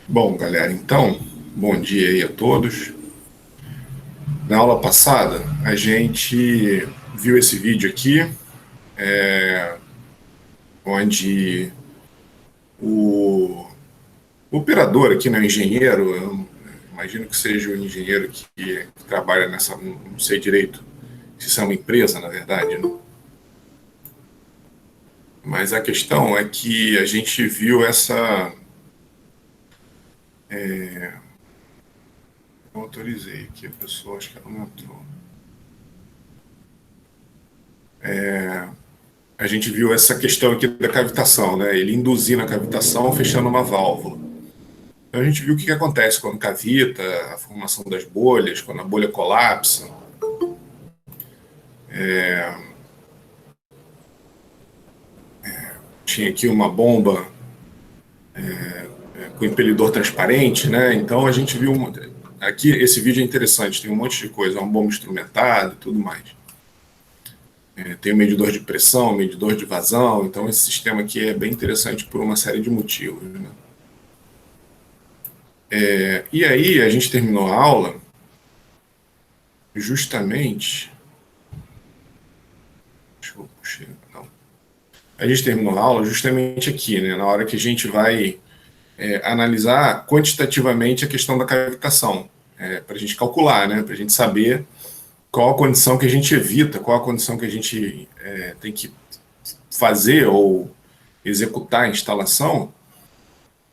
Bom, galera, então, bom dia aí a todos. Na aula passada, a gente viu esse vídeo aqui, onde o operador aqui, né, o engenheiro, eu imagino que seja o engenheiro que trabalha nessa, não sei direito se isso é uma empresa, na verdade, né? Mas a questão é que a gente viu essa. Eu autorizei aqui, a pessoa acho que ela não entrou. A gente viu essa questão aqui da cavitação, né? Ele induzindo a cavitação fechando uma válvula. Então a gente viu o que acontece quando cavita, a formação das bolhas, quando a bolha colapsa. Tinha aqui uma bomba com impelidor transparente, né? Então a gente viu. Aqui esse vídeo é interessante, tem um monte de coisa, uma bomba instrumentada e tudo mais. Tem um medidor de pressão, medidor de vazão, então esse sistema aqui é bem interessante por uma série de motivos. Né? E aí a gente terminou a aula justamente. Deixa eu puxar. Não. A gente terminou a aula justamente aqui, né? Na hora que a gente vai analisar quantitativamente a questão da cavitação, para a gente calcular, né? Para a gente saber qual a condição que a gente evita, qual a condição que a gente tem que fazer ou executar a instalação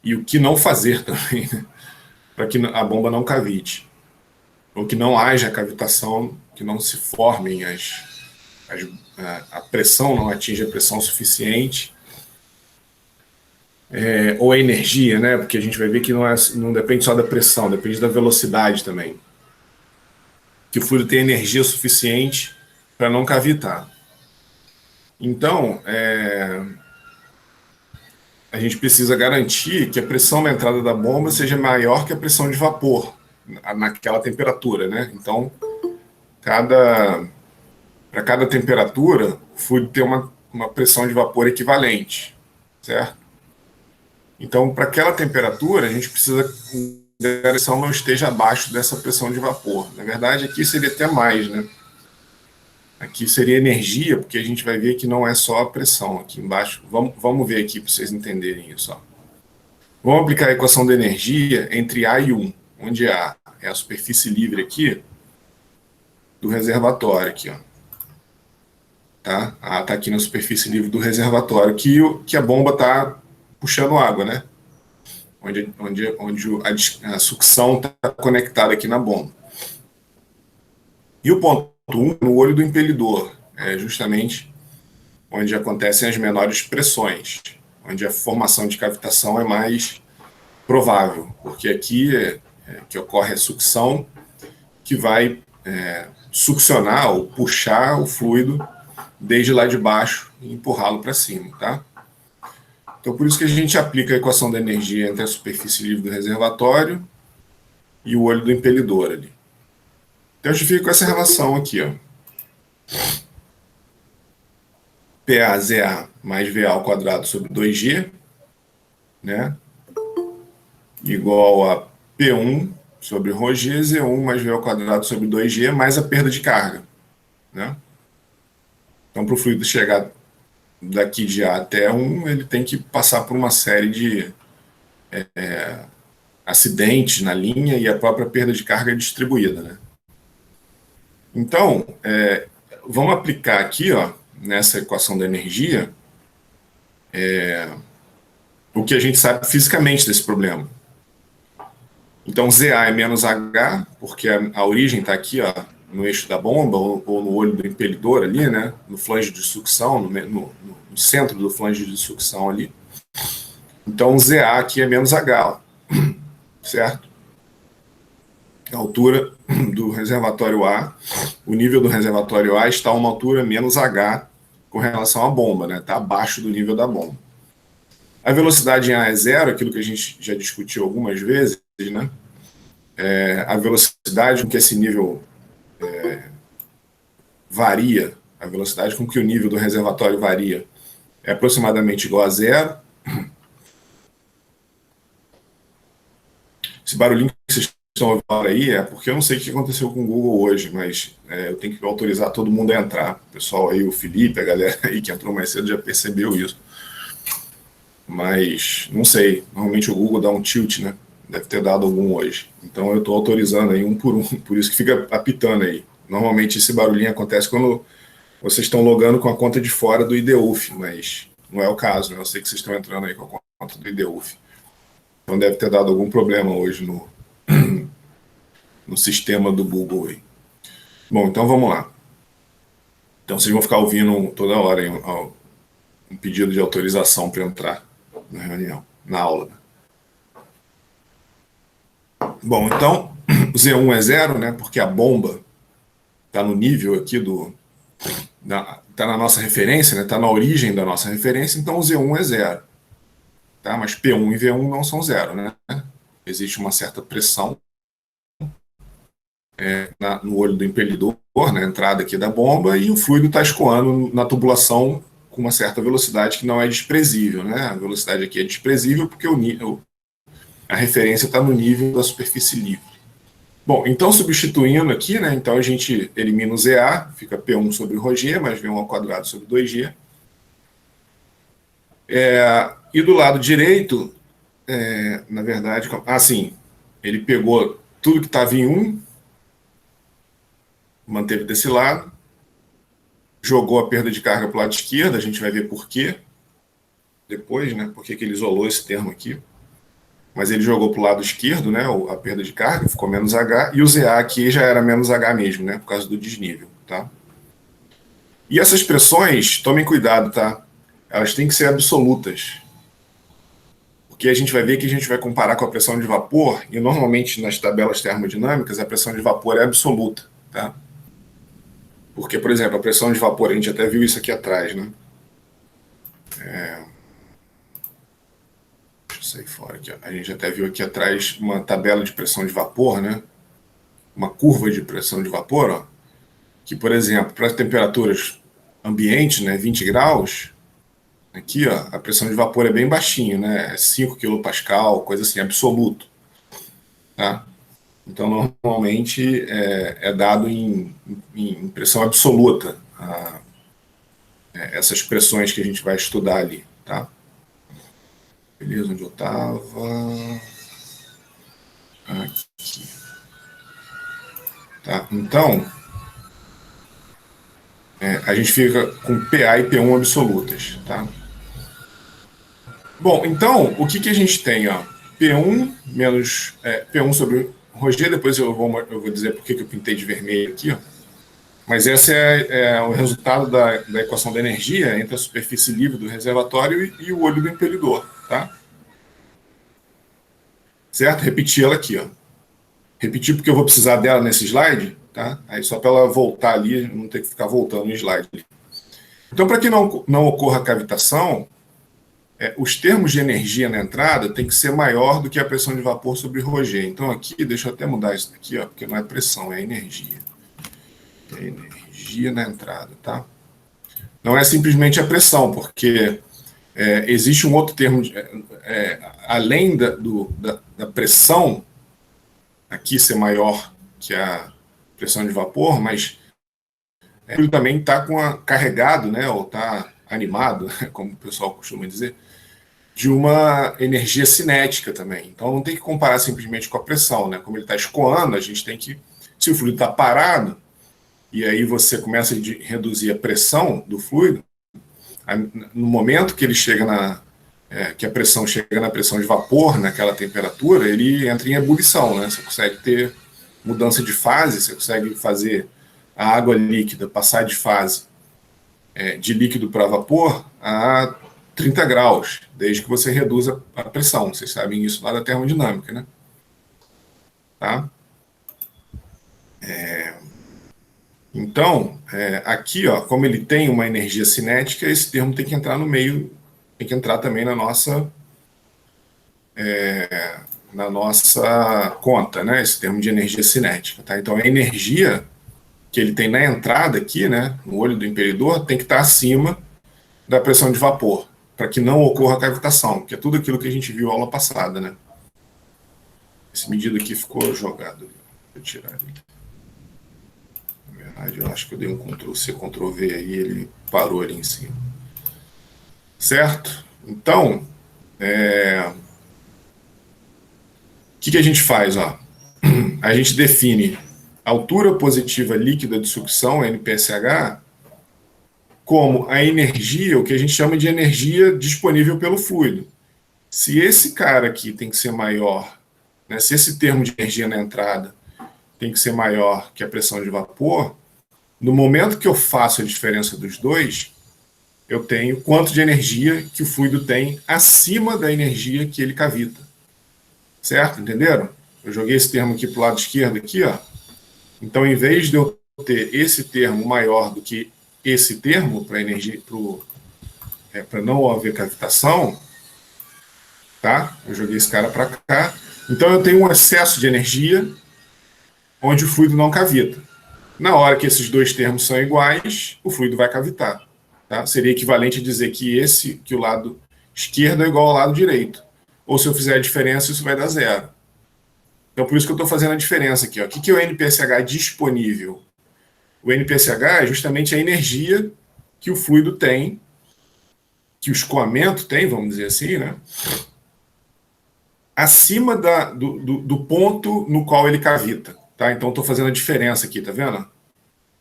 e o que não fazer também, né? Para que a bomba não cavite, ou que não haja cavitação, que não se formem as a pressão não atinja a pressão suficiente, ou a energia, né? Porque a gente vai ver que não depende só da pressão, depende da velocidade também. Que o fluido tem energia suficiente para não cavitar. Então, a gente precisa garantir que a pressão na entrada da bomba seja maior que a pressão de vapor naquela temperatura, né? Então, cada para cada temperatura, o fluido tem uma pressão de vapor equivalente, certo? Então, para aquela temperatura, a gente precisa que a pressão não esteja abaixo dessa pressão de vapor. Na verdade, aqui seria até mais, né? Aqui seria energia, porque a gente vai ver que não é só a pressão aqui embaixo. Vamos ver aqui para vocês entenderem isso. Ó. Vamos aplicar a equação da energia entre A e 1, onde A é a superfície livre aqui do reservatório. Aqui, ó. Tá? A está aqui na superfície livre do reservatório, que a bomba está puxando água, né? Onde a sucção está conectada aqui na bomba. E o ponto 1 no olho do impelidor, é justamente onde acontecem as menores pressões, onde a formação de cavitação é mais provável, porque aqui que ocorre a sucção que vai succionar ou puxar o fluido desde lá de baixo e empurrá-lo para cima, tá? Então por isso que a gente aplica a equação da energia entre a superfície livre do reservatório e o olho do impelidor ali. Então a gente fica com essa relação aqui, ó. PAZA mais VA ao quadrado sobre 2G, né? Igual a P1 sobre ρg, Z1 mais V ao quadrado sobre 2G, mais a perda de carga, né? Então, para o fluido chegar daqui de A até 1, ele tem que passar por uma série de acidentes na linha e a própria perda de carga é distribuída, né? Então, vamos aplicar aqui, ó, nessa equação da energia, o que a gente sabe fisicamente desse problema. Então, ZA é menos H, porque a origem está aqui, ó, no eixo da bomba, ou no olho do impelidor ali, né? No flange de sucção, no centro do flange de sucção ali. Então, ZA aqui é menos H, ó, certo? A altura do reservatório A, o nível do reservatório A está a uma altura menos H com relação à bomba, né? Está abaixo do nível da bomba. A velocidade em A é zero, aquilo que a gente já discutiu algumas vezes, né? A velocidade com que esse nível varia, a velocidade com que o nível do reservatório varia, é aproximadamente igual a zero. Esse barulhinho que vocês estão ouvindo aí é porque eu não sei o que aconteceu com o Google hoje, mas eu tenho que autorizar todo mundo a entrar. O pessoal aí, o Felipe, a galera aí que entrou mais cedo já percebeu isso. Mas não sei, normalmente o Google dá um tilt, né? Deve ter dado algum hoje. Então eu estou autorizando aí um por um, por isso que fica apitando aí. Normalmente esse barulhinho acontece quando vocês estão logando com a conta de fora do IDUF, mas não é o caso, né? Eu sei que vocês estão entrando aí com a conta do IDUF. Então deve ter dado algum problema hoje no sistema do Google aí. Bom, então vamos lá. Então vocês vão ficar ouvindo toda hora aí um pedido de autorização para entrar na reunião, na aula. Né? Bom, então Z1 é 0, né? Porque a bomba está no nível aqui está na nossa referência, né? Está na origem da nossa referência, então o Z1 é 0. Tá? Mas P1 e V1 não são 0, né? Existe uma certa pressão no olho do impelidor, na entrada aqui da bomba, e o fluido está escoando na tubulação com uma certa velocidade que não é desprezível, né? A velocidade aqui é desprezível porque a referência está no nível da superfície livre. Bom, então substituindo aqui, né? Então a gente elimina o ZA, fica P1 sobre ρg, mais V1 ao quadrado sobre 2G. E do lado direito, na verdade, assim, ele pegou tudo que estava em 1, manteve desse lado, jogou a perda de carga para o lado esquerdo, a gente vai ver por quê depois, né? Por que ele isolou esse termo aqui. Mas ele jogou para o lado esquerdo, né? A perda de carga, ficou menos H, e o ZA aqui já era menos H mesmo, né? Por causa do desnível, tá? E essas pressões, tomem cuidado, tá? Elas têm que ser absolutas. Porque a gente vai ver que a gente vai comparar com a pressão de vapor, e normalmente nas tabelas termodinâmicas a pressão de vapor é absoluta, tá? Porque, por exemplo, a pressão de vapor, a gente até viu isso aqui atrás, né? Deixa eu sair fora aqui. A gente até viu aqui atrás uma tabela de pressão de vapor, né? Uma curva de pressão de vapor, ó, que, por exemplo, para temperaturas ambientes, né, 20 graus, aqui, ó, a pressão de vapor é bem baixinho, né? É 5 kPa, coisa assim, absoluto, tá? Então, normalmente é dado em pressão absoluta essas pressões que a gente vai estudar ali, tá? Beleza, onde eu estava? Aqui. Tá? Então, a gente fica com PA e P1 absolutas, tá? Bom, então, o que a gente tem, ó? P1 menos P1 sobre ρg, depois eu vou dizer por que eu pintei de vermelho aqui, ó. Mas esse é o resultado da equação da energia entre a superfície livre do reservatório e o olho do impelidor, tá? Certo? Repetir ela aqui, ó. Repetir porque eu vou precisar dela nesse slide, tá? Aí só para ela voltar ali, não ter que ficar voltando no slide. Então, para que não ocorra cavitação, os termos de energia na entrada tem que ser maior do que a pressão de vapor sobre ρg. Então aqui, deixa eu até mudar isso daqui, ó, porque não é pressão, é energia. É energia na entrada, tá? Não é simplesmente a pressão, porque existe um outro termo, além da pressão, aqui ser maior que a pressão de vapor, mas ele também está carregado, né, ou está animado, como o pessoal costuma dizer, de uma energia cinética também. Então não tem que comparar simplesmente com a pressão, né? Como ele está escoando, a gente tem que, se o fluido está parado, e aí você começa a reduzir a pressão do fluido, no momento que ele chega que a pressão chega na pressão de vapor, naquela temperatura, ele entra em ebulição, né? Você consegue ter mudança de fase, você consegue fazer a água líquida passar de fase de líquido para vapor a 30 graus, desde que você reduza a pressão. Vocês sabem isso lá da termodinâmica, né? Tá? Então, aqui, ó, como ele tem uma energia cinética, esse termo tem que entrar no meio, tem que entrar também na nossa conta, né? Esse termo de energia cinética, tá? Então, a energia que ele tem na entrada aqui, né, no olho do impelidor, tem que estar acima da pressão de vapor, para que não ocorra cavitação, que é tudo aquilo que a gente viu aula passada, né? Esse medido aqui ficou jogado. Deixa eu tirar ele. Na verdade, eu acho que eu dei um Ctrl+C, Ctrl+V aí, ele parou ali em cima. Certo? Então, o que a gente faz? Ó? A gente define a altura positiva líquida de sucção, NPSH, como a energia, o que a gente chama de energia disponível pelo fluido. Se esse cara aqui tem que ser maior, né, se esse termo de energia na entrada tem que ser maior que a pressão de vapor, no momento que eu faço a diferença dos dois, eu tenho quanto de energia que o fluido tem acima da energia que ele cavita. Certo? Entenderam? Eu joguei esse termo aqui para o lado esquerdo, aqui, ó. Então, em vez de eu ter esse termo maior do que esse termo para energia, para não haver cavitação, tá? Eu joguei esse cara para cá. Então, eu tenho um excesso de energia onde o fluido não cavita. Na hora que esses dois termos são iguais, o fluido vai cavitar. Tá? Seria equivalente a dizer que o lado esquerdo é igual ao lado direito. Ou se eu fizer a diferença, isso vai dar zero. Então, por isso que eu estou fazendo a diferença aqui. Ó. O que é o NPSH disponível? O NPSH é justamente a energia que o fluido tem, que o escoamento tem, vamos dizer assim, né? Acima do ponto no qual ele cavita. Tá? Então, estou fazendo a diferença aqui, tá vendo?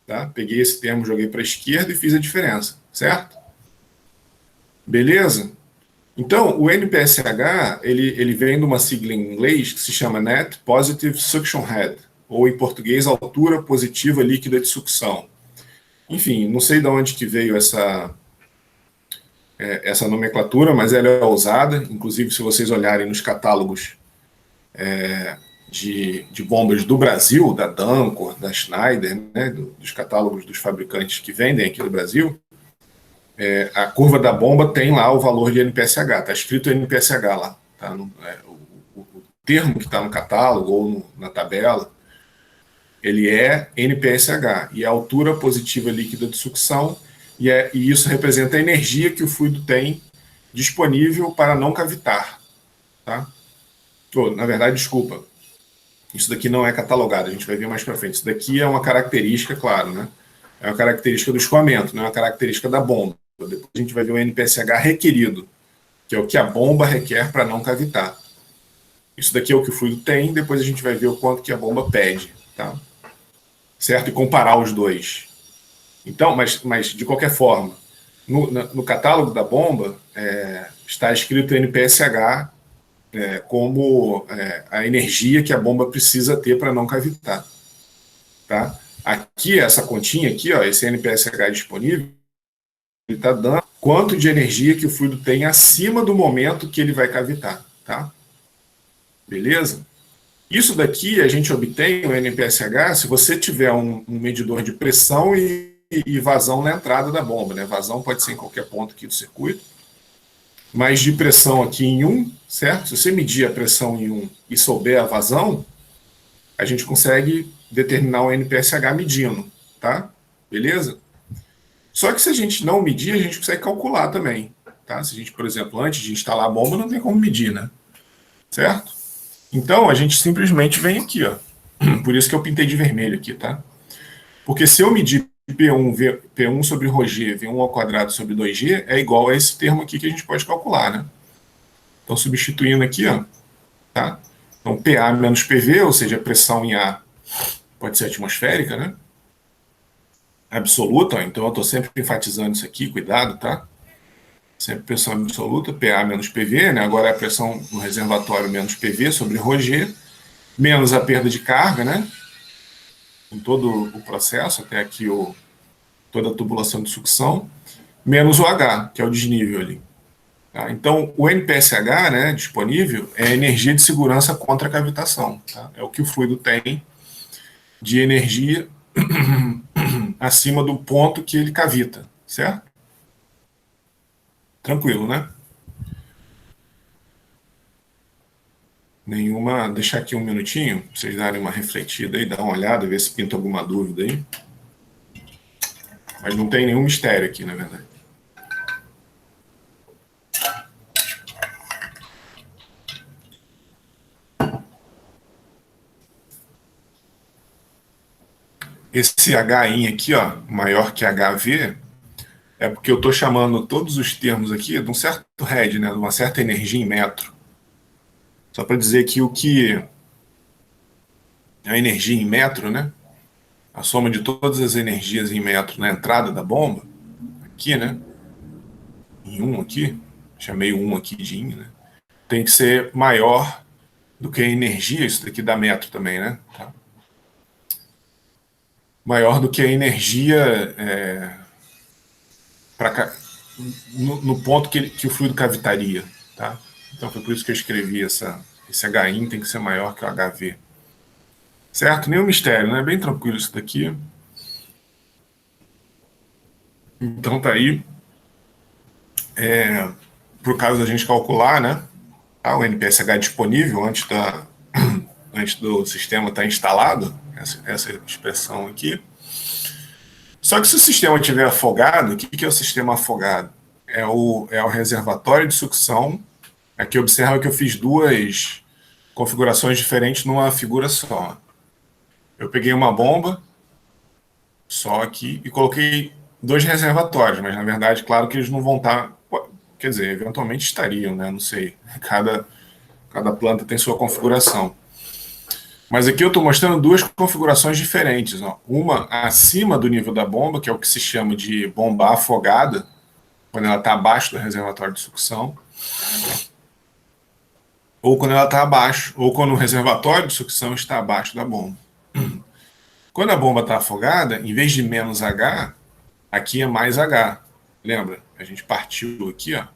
Tá? Peguei esse termo, joguei para a esquerda e fiz a diferença, certo? Beleza? Então, o NPSH, ele vem de uma sigla em inglês que se chama Net Positive Suction Head, ou em português, altura positiva líquida de sucção. Enfim, não sei de onde que veio essa nomenclatura, mas ela é usada, inclusive se vocês olharem nos catálogos de bombas do Brasil, da Dancor, da Schneider, né, dos catálogos dos fabricantes que vendem aqui no Brasil, a curva da bomba tem lá o valor de NPSH, está escrito NPSH lá. Tá? O termo que está no catálogo ou na tabela, ele é NPSH, e é a altura positiva líquida de sucção, e isso representa a energia que o fluido tem disponível para não cavitar. Tá? Na verdade, desculpa, isso daqui não é catalogado, a gente vai ver mais para frente. Isso daqui é uma característica, claro, né? É uma característica do escoamento, não é uma característica da bomba. Depois a gente vai ver o NPSH requerido, que é o que a bomba requer para não cavitar. Isso daqui é o que o fluido tem, depois a gente vai ver o quanto que a bomba pede, tá? Certo? E comparar os dois. Então, mas de qualquer forma, no catálogo da bomba está escrito NPSH como a energia que a bomba precisa ter para não cavitar. Tá? Aqui, essa continha aqui, ó, esse NPSH disponível, ele está dando quanto de energia que o fluido tem acima do momento que ele vai cavitar. Tá? Beleza? Isso daqui a gente obtém o NPSH se você tiver um medidor de pressão e vazão na entrada da bomba. Né? Vazão pode ser em qualquer ponto aqui do circuito, mas de pressão aqui em 1, certo? Se você medir a pressão em 1 e souber a vazão, a gente consegue determinar o NPSH medindo, tá? Beleza? Só que se a gente não medir, a gente consegue calcular também, tá? Se a gente, por exemplo, antes de instalar a bomba, não tem como medir, né? Certo? Então, a gente simplesmente vem aqui, ó. Por isso que eu pintei de vermelho aqui, tá? Porque se eu medir P1 sobre ρg, V1 ao quadrado sobre 2G, é igual a esse termo aqui que a gente pode calcular, né? Então, substituindo aqui, ó, tá? Então, PA menos PV, ou seja, a pressão em A pode ser atmosférica, né? Absoluta, ó, então eu estou sempre enfatizando isso aqui, cuidado, tá? Sempre pressão absoluta, PA menos PV, né? Agora é a pressão no reservatório menos PV sobre ρg, menos a perda de carga, né? Em todo o processo, até aqui toda a tubulação de sucção, menos o H, que é o desnível ali. Tá? Então, o NPSH, né, disponível, é energia de segurança contra a cavitação. Tá? É o que o fluido tem de energia acima do ponto que ele cavita, certo? Tranquilo, né? Nenhuma. Deixar aqui um minutinho, pra vocês darem uma refletida aí, dar uma olhada, ver se pinta alguma dúvida aí. Mas não tem nenhum mistério aqui, na verdade. esse HI aqui, ó, maior que HV, é porque eu estou chamando todos os termos aqui de um certo head, né, de uma certa energia em metro. Só para dizer que o que a energia em metro, né, a soma de todas as energias em metro na entrada da bomba, aqui, né, em 1 aqui, chamei o 1 aqui de IN, né, tem que ser maior do que a energia, isso daqui dá metro também, né, tá? Maior do que a energia no ponto que o fluido cavitaria, tá? Então foi por isso que eu escrevi esse HIN tem que ser maior que o HV. Certo? Nenhum mistério, né? Bem tranquilo isso daqui. Então tá aí. Por causa da gente calcular, né? O NPSH disponível antes do sistema estar instalado, essa expressão aqui. Só que se o sistema estiver afogado, o que é o sistema afogado? É o reservatório de sucção. Aqui observa que eu fiz duas configurações diferentes numa figura só. Eu peguei uma bomba só aqui e coloquei dois reservatórios, mas na verdade, claro que eles não vão estar. Quer dizer, eventualmente estariam, né? Não sei. Cada planta tem sua configuração. Mas aqui eu estou mostrando duas configurações diferentes. Ó. Uma acima do nível da bomba, que é o que se chama de bomba afogada, quando ela está abaixo do reservatório de sucção, ou quando ela está abaixo, ou quando o reservatório de sucção está abaixo da bomba. Quando a bomba está afogada, em vez de menos H, aqui é mais H. Lembra? A gente partiu aqui, ó.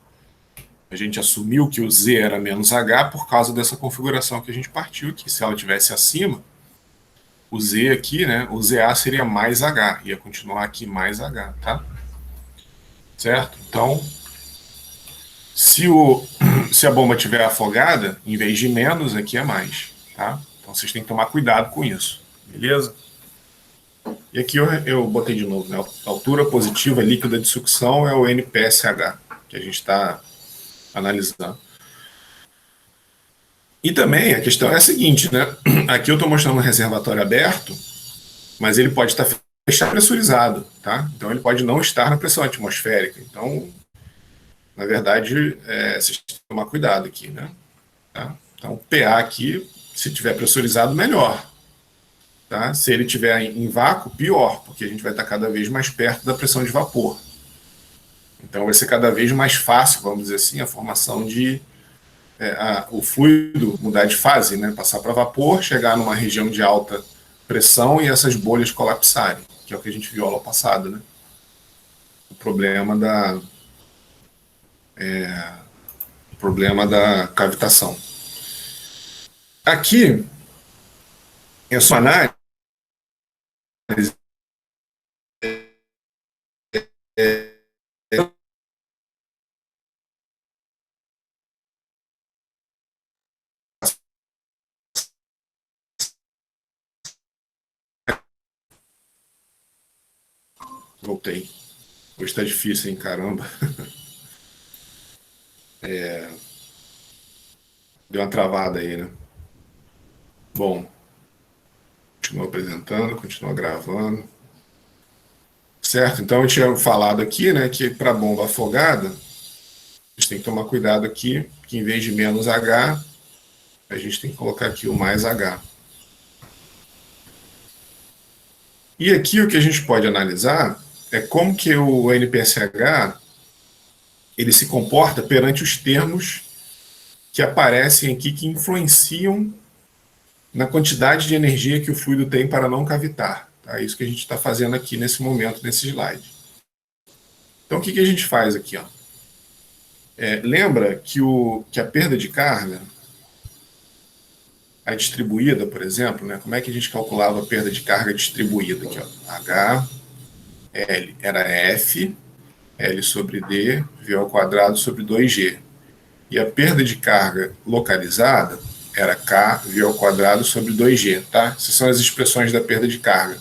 A gente assumiu que o Z era menos H por causa dessa configuração que a gente partiu aqui. Se ela tivesse acima, o Z aqui, né? O ZA seria mais H. Ia continuar aqui mais H, tá? Certo? Então, se a bomba estiver afogada, em vez de menos, aqui é mais, tá? Então vocês têm que tomar cuidado com isso, beleza? E aqui eu botei de novo, né? A altura positiva líquida de sucção é o NPSH, que a gente está analisando. E também a questão é a seguinte, né? Aqui eu estou mostrando um reservatório aberto, mas ele pode estar fechado pressurizado, tá? Então ele pode não estar na pressão atmosférica. Então, na verdade, vocês têm que tomar cuidado aqui, né? Tá? Então, o PA aqui, se tiver pressurizado, melhor. Tá? Se ele tiver em vácuo, pior, porque a gente vai estar cada vez mais perto da pressão de vapor. Então vai ser cada vez mais fácil, vamos dizer assim, a formação de o fluido mudar de fase, né? Passar para vapor, chegar numa região de alta pressão e essas bolhas colapsarem, que é o que a gente viu aula passada, né? O problema da cavitação. Aqui é só análise. Voltei. Hoje está difícil, hein? Caramba. Deu uma travada aí, né? Bom, continua apresentando, continua gravando. Certo? Então, eu tinha falado aqui, né, que para bomba afogada, a gente tem que tomar cuidado aqui, que em vez de menos H, a gente tem que colocar aqui o mais H. E aqui o que a gente pode analisar é como que o NPSH ele se comporta perante os termos que aparecem aqui que influenciam na quantidade de energia que o fluido tem para não cavitar. Tá? É isso que a gente está fazendo aqui nesse momento, nesse slide. Então, o que a gente faz aqui? Ó? Lembra que a perda de carga, a distribuída, por exemplo, né? Como é que a gente calculava a perda de carga distribuída? Aqui, ó. H, L era F, L sobre D, V ao quadrado sobre 2G. E a perda de carga localizada era K, V ao quadrado sobre 2G, tá? Essas são as expressões da perda de carga.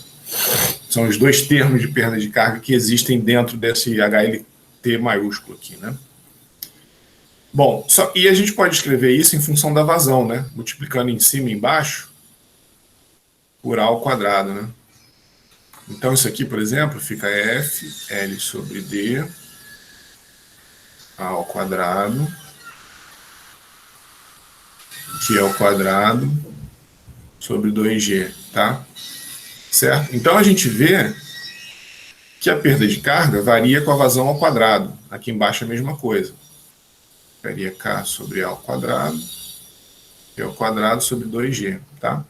São os dois termos de perda de carga que existem dentro desse HLT maiúsculo aqui, né? Bom, e a gente pode escrever isso em função da vazão, né? Multiplicando em cima e embaixo por A ao quadrado, né? Então, isso aqui, por exemplo, fica F, L sobre D, A ao quadrado, Q ao quadrado, sobre 2G, tá? Certo? Então, a gente vê que a perda de carga varia com a vazão ao quadrado. Aqui embaixo é a mesma coisa. Ficaria K sobre A ao quadrado, Q ao quadrado sobre 2G, tá?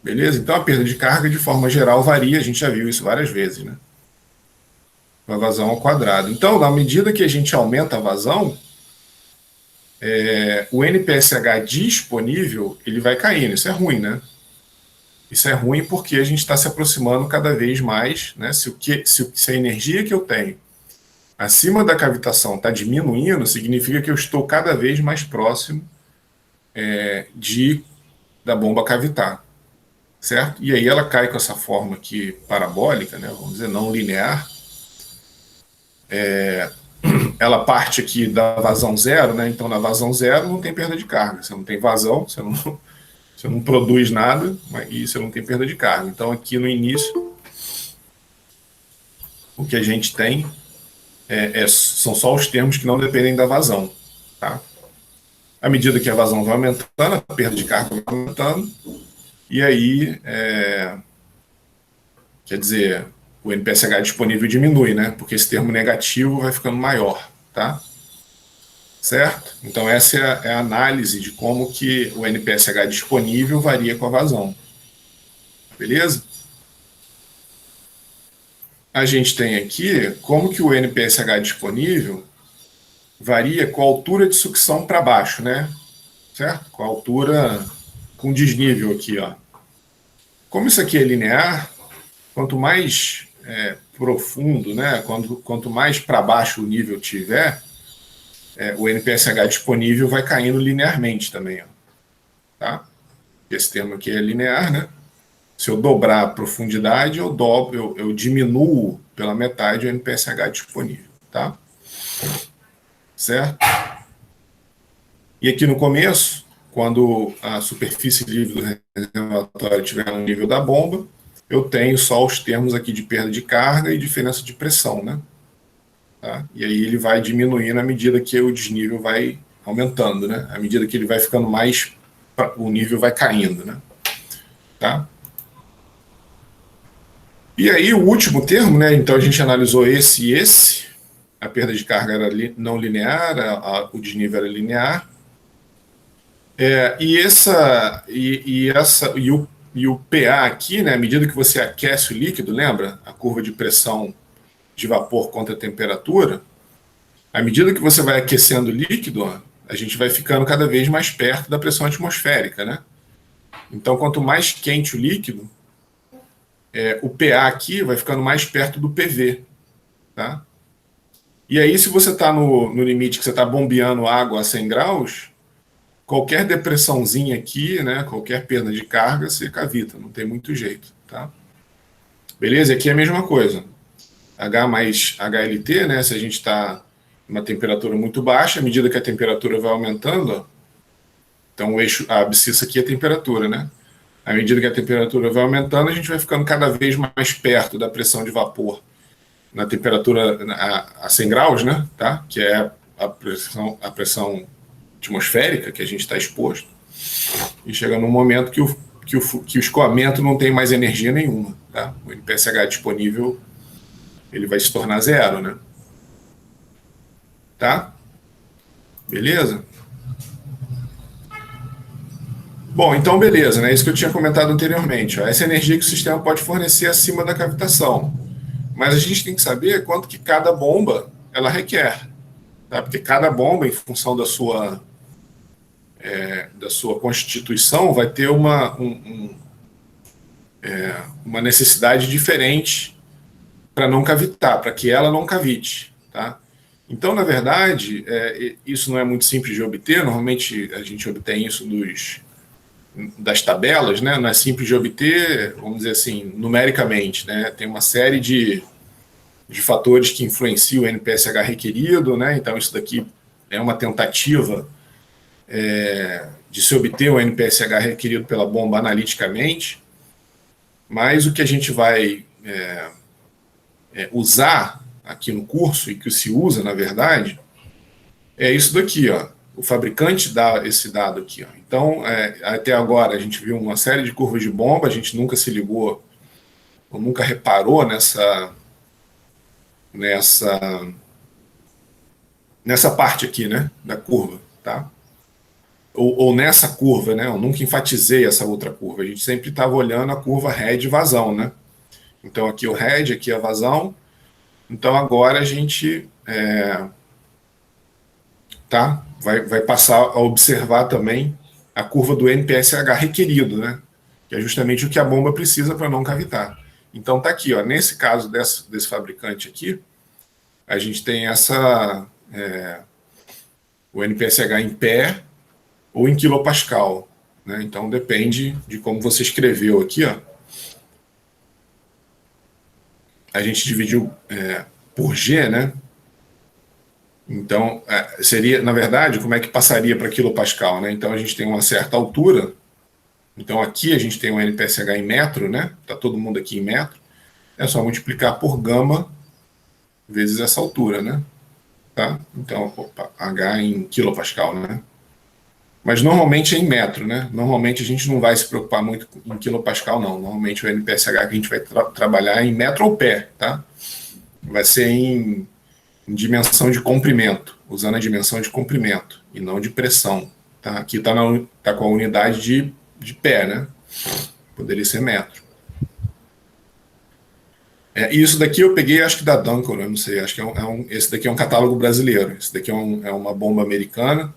Beleza? Então, a perda de carga, de forma geral, varia. A gente já viu isso várias vezes, né? A vazão ao quadrado. Então, na medida que a gente aumenta a vazão, o NPSH disponível ele vai caindo. Isso é ruim, né? Isso é ruim porque a gente está se aproximando cada vez mais, né? Se a energia que eu tenho acima da cavitação está diminuindo, significa que eu estou cada vez mais próximo da bomba cavitar, certo? E aí ela cai com essa forma aqui parabólica, né? Vamos dizer, não linear. Ela parte aqui da vazão zero, né? Então na vazão zero não tem perda de carga. Você não tem vazão, você não produz nada e você não tem perda de carga. Então aqui no início o que a gente tem são só os termos que não dependem da vazão, tá? À medida que a vazão vai aumentando, a perda de carga vai aumentando, e aí, quer dizer, o NPSH disponível diminui, né? Porque esse termo negativo vai ficando maior, tá? Certo? Então essa é a análise de como que o NPSH disponível varia com a vazão. Beleza? A gente tem aqui como que o NPSH disponível varia com a altura de sucção para baixo, né? Certo? Com a altura, com desnível aqui, ó. Como isso aqui é linear, quanto mais profundo, né? Quanto mais para baixo o nível tiver, o NPSH disponível vai caindo linearmente também, ó. Tá? Esse termo aqui é linear, né? Se eu dobrar a profundidade, eu diminuo pela metade o NPSH disponível, tá? Certo? E aqui no começo, quando a superfície livre do reservatório estiver no nível da bomba, eu tenho só os termos aqui de perda de carga e diferença de pressão, né? Tá? E aí ele vai diminuindo à medida que o desnível vai aumentando, né? À medida que ele vai ficando mais, o nível vai caindo, né? Tá? E aí o último termo, né? Então a gente analisou esse e esse. A perda de carga era não linear, o desnível era linear. E o PA aqui, né? À medida que você aquece o líquido, lembra? A curva de pressão de vapor contra a temperatura. À medida que você vai aquecendo o líquido, ó, a gente vai ficando cada vez mais perto da pressão atmosférica, né? Então, quanto mais quente o líquido, o PA aqui vai ficando mais perto do PV, tá? E aí, se você está no limite que você está bombeando água a 100 graus, qualquer depressãozinha aqui, né, qualquer perda de carga, você cavita, não tem muito jeito, tá? Beleza? Aqui é a mesma coisa. H mais HLT, né, se a gente está uma temperatura muito baixa, à medida que a temperatura vai aumentando, ó, então o eixo, a abscissa aqui é a temperatura, né? À medida que a temperatura vai aumentando, a gente vai ficando cada vez mais perto da pressão de vapor na temperatura a 100 graus, né? Tá? Que é a pressão atmosférica que a gente está exposto. E chega num momento que o escoamento não tem mais energia nenhuma, tá? O NPSH disponível ele vai se tornar zero, né? Tá? Beleza? Bom, então beleza, né? Isso que eu tinha comentado anteriormente. Ó. Essa energia que o sistema pode fornecer acima da cavitação. Mas a gente tem que saber quanto que cada bomba ela requer. Tá? Porque cada bomba, em função da sua constituição, vai ter uma necessidade diferente para não cavitar, para que ela não cavite. Tá? Então, na verdade, isso não é muito simples de obter. Normalmente a gente obtém isso das tabelas, né? Não é simples de obter, vamos dizer assim, numericamente, né? Tem uma série de fatores que influenciam o NPSH requerido, né? Então isso daqui é uma tentativa de se obter o NPSH requerido pela bomba analiticamente, mas o que a gente vai usar aqui no curso, e que se usa, na verdade, é isso daqui, ó. O fabricante dá esse dado aqui, ó. Então, até agora, a gente viu uma série de curvas de bomba, a gente nunca se ligou, ou nunca reparou nessa parte aqui, né, da curva, tá? Ou nessa curva, né? Eu nunca enfatizei essa outra curva. A gente sempre estava olhando a curva head vazão, né? Então aqui o head, aqui a vazão. Então agora a gente vai passar a observar também a curva do NPSH requerido, né? Que é justamente o que a bomba precisa para não cavitar. Então tá aqui, ó. Nesse caso desse fabricante aqui, a gente tem o NPSH em pé ou em quilopascal, né? Então depende de como você escreveu aqui, ó. A gente dividiu por G, né? Então seria, na verdade, como é que passaria para quilopascal, né? Então a gente tem uma certa altura. Então aqui a gente tem um NPSH em metro, né? Tá todo mundo aqui em metro. É só multiplicar por gama vezes essa altura, né? Tá? Então, H em quilopascal, né? Mas normalmente é em metro, né? Normalmente a gente não vai se preocupar muito em quilopascal, não. Normalmente o NPSH que a gente vai trabalhar é em metro ou pé, tá? Vai ser em dimensão de comprimento, usando a dimensão de comprimento e não de pressão, tá? Aqui tá com a unidade de pé, né? Poderia ser metro. E isso daqui eu peguei, acho que da Dunkel, eu não sei, acho que esse daqui é um catálogo brasileiro. Esse daqui é uma bomba americana,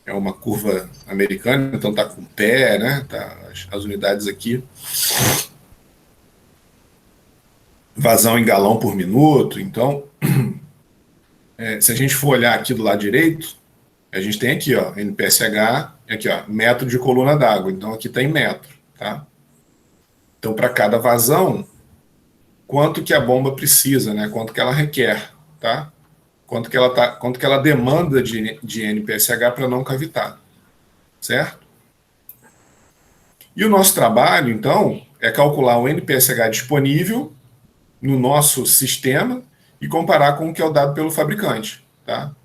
é uma curva americana, então tá com pé, né? Tá as unidades aqui. Vazão em galão por minuto. Então, se a gente for olhar aqui do lado direito, a gente tem aqui, ó, NPSH, aqui, ó, metro de coluna d'água. Então aqui tá em metro, tá? Então para cada vazão, quanto que a bomba precisa, né? Quanto que ela requer, tá? Quanto que ela demanda de NPSH para não cavitar, certo? E o nosso trabalho, então, é calcular o NPSH disponível no nosso sistema e comparar com o que é o dado pelo fabricante, tá?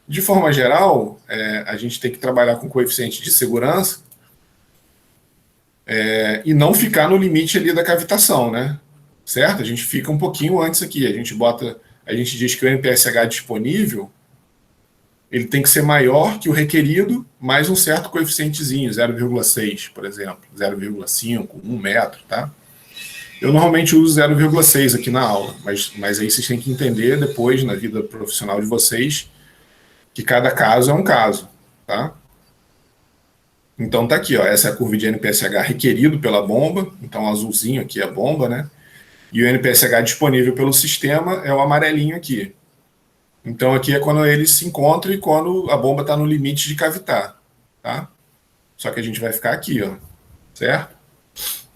De forma geral, a gente tem que trabalhar com coeficiente de segurança e não ficar no limite ali da cavitação, né? Certo? A gente fica um pouquinho antes aqui. A gente diz que o NPSH disponível ele tem que ser maior que o requerido, mais um certo coeficientezinho, 0,6, por exemplo, 0,5, 1 metro, tá? Eu normalmente uso 0,6 aqui na aula, mas aí vocês têm que entender depois, na vida profissional de vocês, que cada caso é um caso, tá? Então tá aqui, ó, essa é a curva de NPSH requerido pela bomba, então azulzinho aqui é a bomba, né? E o NPSH disponível pelo sistema é o amarelinho aqui. Então aqui é quando eles se encontram e quando a bomba está no limite de cavitar, tá? Só que a gente vai ficar aqui, ó, certo?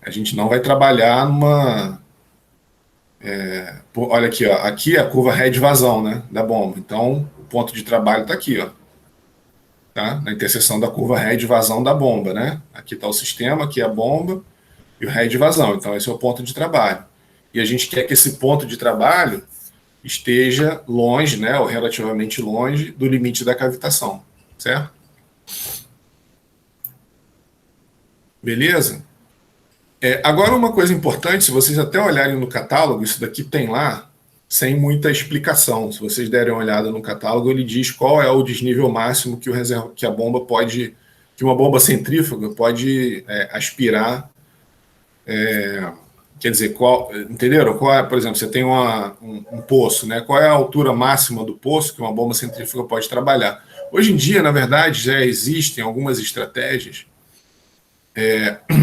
A gente não vai trabalhar numa... olha aqui, ó, aqui é a curva head vazão, né, da bomba. Então o ponto de trabalho está aqui, ó, tá? Na interseção da curva head vazão da bomba, né? Aqui está o sistema, aqui é a bomba e o head vazão. Então esse é o ponto de trabalho. E a gente quer que esse ponto de trabalho esteja longe, né, ou relativamente longe do limite da cavitação, certo? Beleza? Agora uma coisa importante, se vocês até olharem no catálogo, isso daqui tem lá, sem muita explicação. Se vocês derem uma olhada no catálogo, ele diz qual é o desnível máximo que a bomba pode, que uma bomba centrífuga pode aspirar. Quer dizer, entenderam? Por exemplo, você tem um poço, né? Qual é a altura máxima do poço que uma bomba centrífuga pode trabalhar? Hoje em dia, na verdade, já existem algumas estratégias.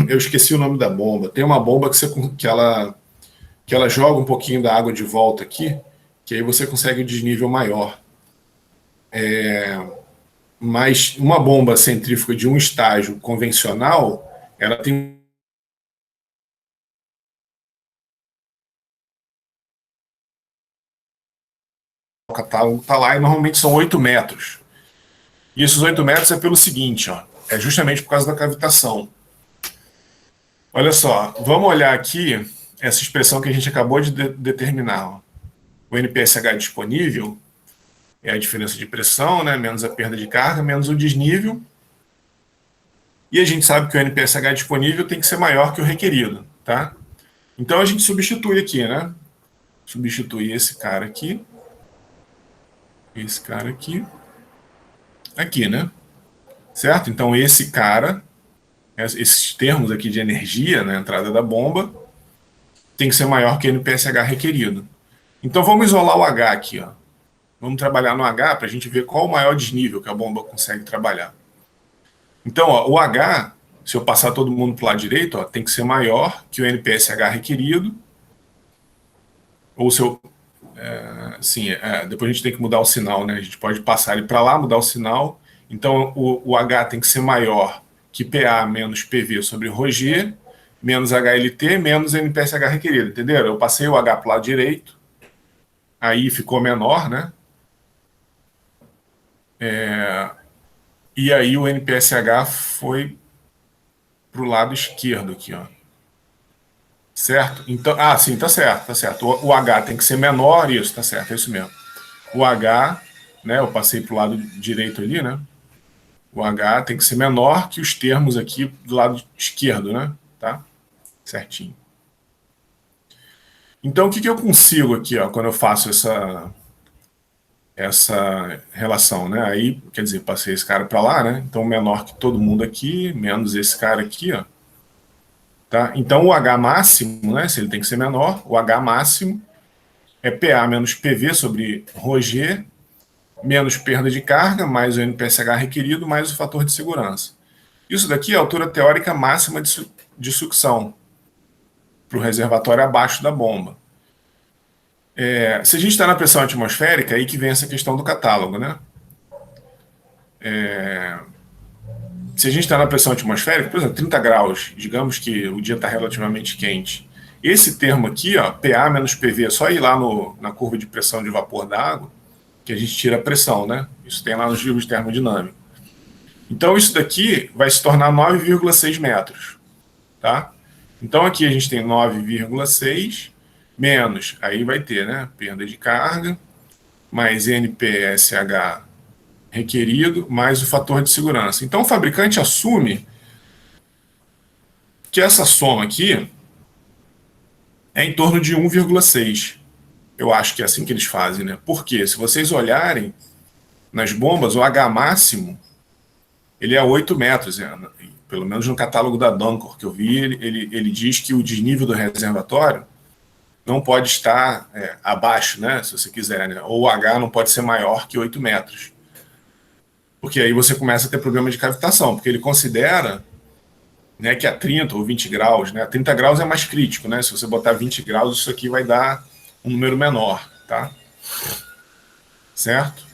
Eu esqueci o nome da bomba. Tem uma bomba que ela joga um pouquinho da água de volta aqui, que aí você consegue um desnível maior. Mas uma bomba centrífuga de um estágio convencional, ela tem o catálogo está lá e normalmente são 8 metros. E esses 8 metros é pelo seguinte, ó, é justamente por causa da cavitação. Olha só, vamos olhar aqui essa expressão que a gente acabou de determinar. Ó. O NPSH disponível é a diferença de pressão, né, menos a perda de carga, menos o desnível. E a gente sabe que o NPSH disponível tem que ser maior que o requerido, tá? Então a gente substitui aqui, né? Substitui esse cara aqui, aqui, né? Certo? Então esse cara, esses termos aqui de energia na entrada da bomba, tem que ser maior que o NPSH requerido. Então vamos isolar o H aqui, ó. Vamos trabalhar no H para a gente ver qual o maior desnível que a bomba consegue trabalhar. Então, ó, o H, se eu passar todo mundo para o lado direito, ó, tem que ser maior que o NPSH requerido. Ou se eu. Sim, depois a gente tem que mudar o sinal, né? A gente pode passar ele para lá, mudar o sinal. Então, o H tem que ser maior que PA menos PV sobre ρg, menos HLT, menos NPSH requerido, entenderam? Eu passei o H para o lado direito, aí ficou menor, né? E aí o NPSH foi para o lado esquerdo aqui, ó. Certo? Então, sim, tá certo, tá certo. O H tem que ser menor, isso, tá certo, é isso mesmo. O H, né, eu passei para o lado direito ali, né? O H tem que ser menor que os termos aqui do lado esquerdo, né? Tá? Certinho. Então, o que eu consigo aqui, ó, quando eu faço essa relação, né? Aí, quer dizer, passei esse cara para lá, né? Então, menor que todo mundo aqui, menos esse cara aqui, ó. Tá? Então, o H máximo, né? Se ele tem que ser menor, o H máximo é PA menos PV sobre ρg, menos perda de carga, mais o NPSH requerido, mais o fator de segurança. Isso daqui é a altura teórica máxima de sucção para o reservatório abaixo da bomba. Se a gente está na pressão atmosférica, aí que vem essa questão do catálogo, né? Se a gente está na pressão atmosférica, por exemplo, 30 graus, digamos que o dia está relativamente quente. Esse termo aqui, ó, PA menos PV, é só ir lá na curva de pressão de vapor da água, que a gente tira a pressão, né? Isso tem lá nos livros de termodinâmica. Então isso daqui vai se tornar 9,6 metros, tá? Então aqui a gente tem 9,6 menos, aí vai ter, né, perda de carga, mais NPSH requerido, mais o fator de segurança. Então o fabricante assume que essa soma aqui é em torno de 1,6. Eu acho que é assim que eles fazem, né? Porque se vocês olharem nas bombas, o H máximo ele é 8 metros, pelo menos no catálogo da Duncor que eu vi, ele diz que o desnível do reservatório não pode estar abaixo, né, se você quiser, né? Ou o H não pode ser maior que 8 metros. Porque aí você começa a ter problema de cavitação, porque ele considera, né, que a 30 ou 20 graus, né, 30 graus é mais crítico, né? Se você botar 20 graus, isso aqui vai dar um número menor, tá? Certo?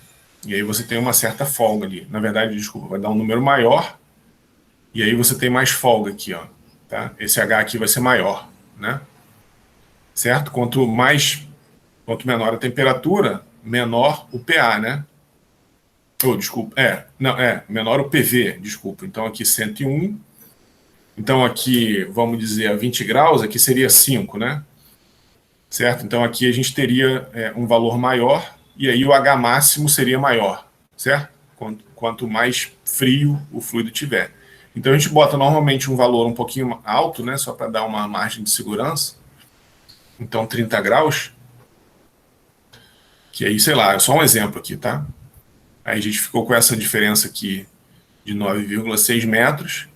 E aí você tem uma certa folga ali. Na verdade, desculpa, vai dar um número maior, e aí você tem mais folga aqui, ó. Tá? Esse H aqui vai ser maior, né? Certo? Quanto menor a temperatura, menor o PA, né? Desculpa, não, menor o PV, desculpa. Então aqui 101. Então aqui, vamos dizer, a 20 graus, aqui seria 5, né? Certo? Então aqui a gente teria um valor maior, e aí o H máximo seria maior, certo? Quanto mais frio o fluido tiver. Então a gente bota normalmente um valor um pouquinho alto, né? Só para dar uma margem de segurança. Então 30 graus, que aí, sei lá, é só um exemplo aqui, tá? Aí a gente ficou com essa diferença aqui de 9,6 metros,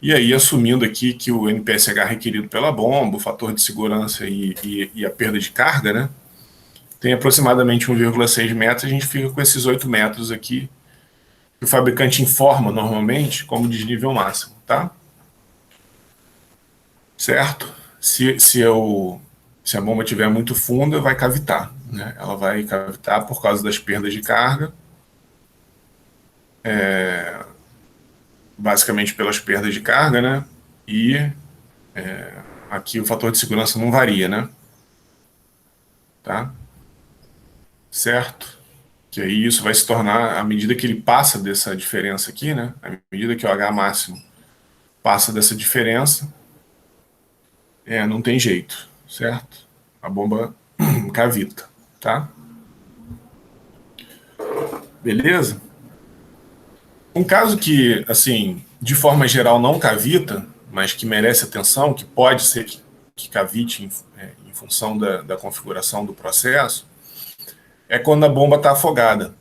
e aí assumindo aqui que o NPSH requerido pela bomba, o fator de segurança e a perda de carga, né, tem aproximadamente 1,6 metros, a gente fica com esses 8 metros aqui, que o fabricante informa normalmente como desnível máximo, tá? Certo? Se a bomba estiver muito funda, vai cavitar, né? Ela vai cavitar por causa das perdas de carga, basicamente pelas perdas de carga, né? E aqui o fator de segurança não varia, né? Tá? Certo? Que aí isso vai se tornar, à medida que ele passa dessa diferença aqui, né? À medida que o H máximo passa dessa diferença, não tem jeito. certo? A bomba cavita, tá? Beleza? Um caso que, assim, de forma geral não cavita, mas que merece atenção, que pode ser que cavite em função da configuração do processo, é quando a bomba está afogada.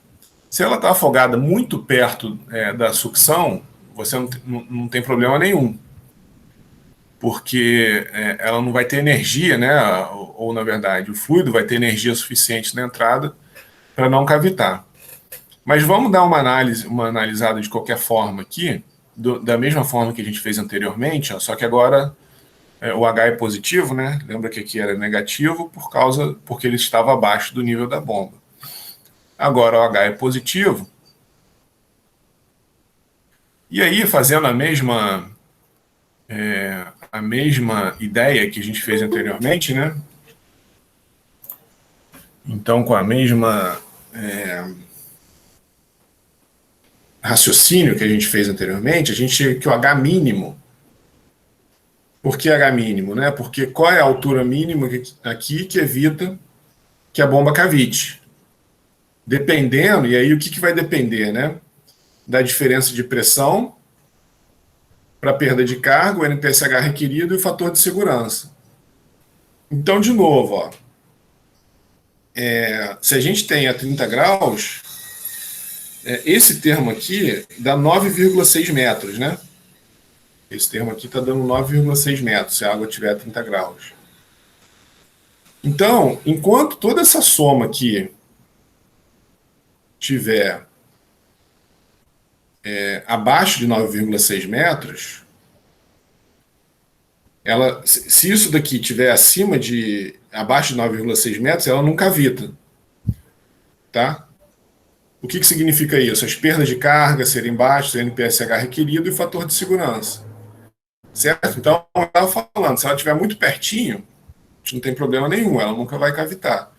Se ela está afogada muito perto da sucção, você não tem problema nenhum, porque ela não vai ter energia, né? Ou, na verdade, o fluido vai ter energia suficiente na entrada para não cavitar. Mas vamos dar uma analisada de qualquer forma aqui, da mesma forma que a gente fez anteriormente, ó, só que agora o H é positivo, né? Lembra que aqui era negativo porque ele estava abaixo do nível da bomba. Agora o H é positivo. E aí, fazendo a mesma ideia que a gente fez anteriormente, né? Então, com a mesma raciocínio que a gente fez anteriormente, a gente chega que o H mínimo. Por que H mínimo, né? Porque qual é a altura mínima aqui que evita que a bomba cavite? Dependendo, e aí o que vai depender, né? Da diferença de pressão para perda de carga, o NPSH requerido e o fator de segurança. Então, de novo, ó, se a gente tem a 30 graus, esse termo aqui dá 9,6 metros, né? Esse termo aqui está dando 9,6 metros, se a água tiver a 30 graus. Então, enquanto toda essa soma aqui tiver abaixo de 9,6 metros, se isso daqui tiver abaixo de 9,6 metros, ela não cavita. Tá? O que significa isso? As perdas de carga serem baixas, o NPSH requerido e o fator de segurança. Certo? Então, eu estava falando, se ela estiver muito pertinho, não tem problema nenhum, ela nunca vai cavitar.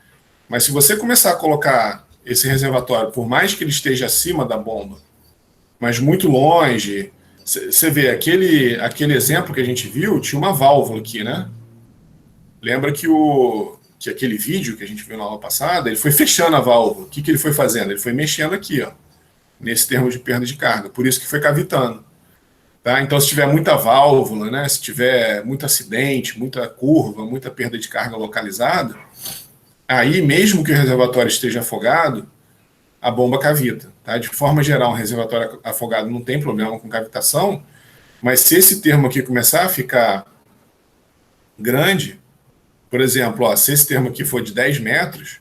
Mas se você começar a colocar esse reservatório, por mais que ele esteja acima da bomba, mas muito longe, você vê, aquele exemplo que a gente viu, tinha uma válvula aqui, né? Lembra que aquele vídeo que a gente viu na aula passada, ele foi fechando a válvula. O que ele foi fazendo? Ele foi mexendo aqui, ó, nesse termo de perda de carga. Por isso que foi cavitando. Tá? Então, se tiver muita válvula, né, se tiver muito acidente, muita curva, muita perda de carga localizada, aí, mesmo que o reservatório esteja afogado, a bomba cavita. Tá? De forma geral, um reservatório afogado não tem problema com cavitação, mas se esse termo aqui começar a ficar grande, por exemplo, ó, se esse termo aqui for de 10 metros,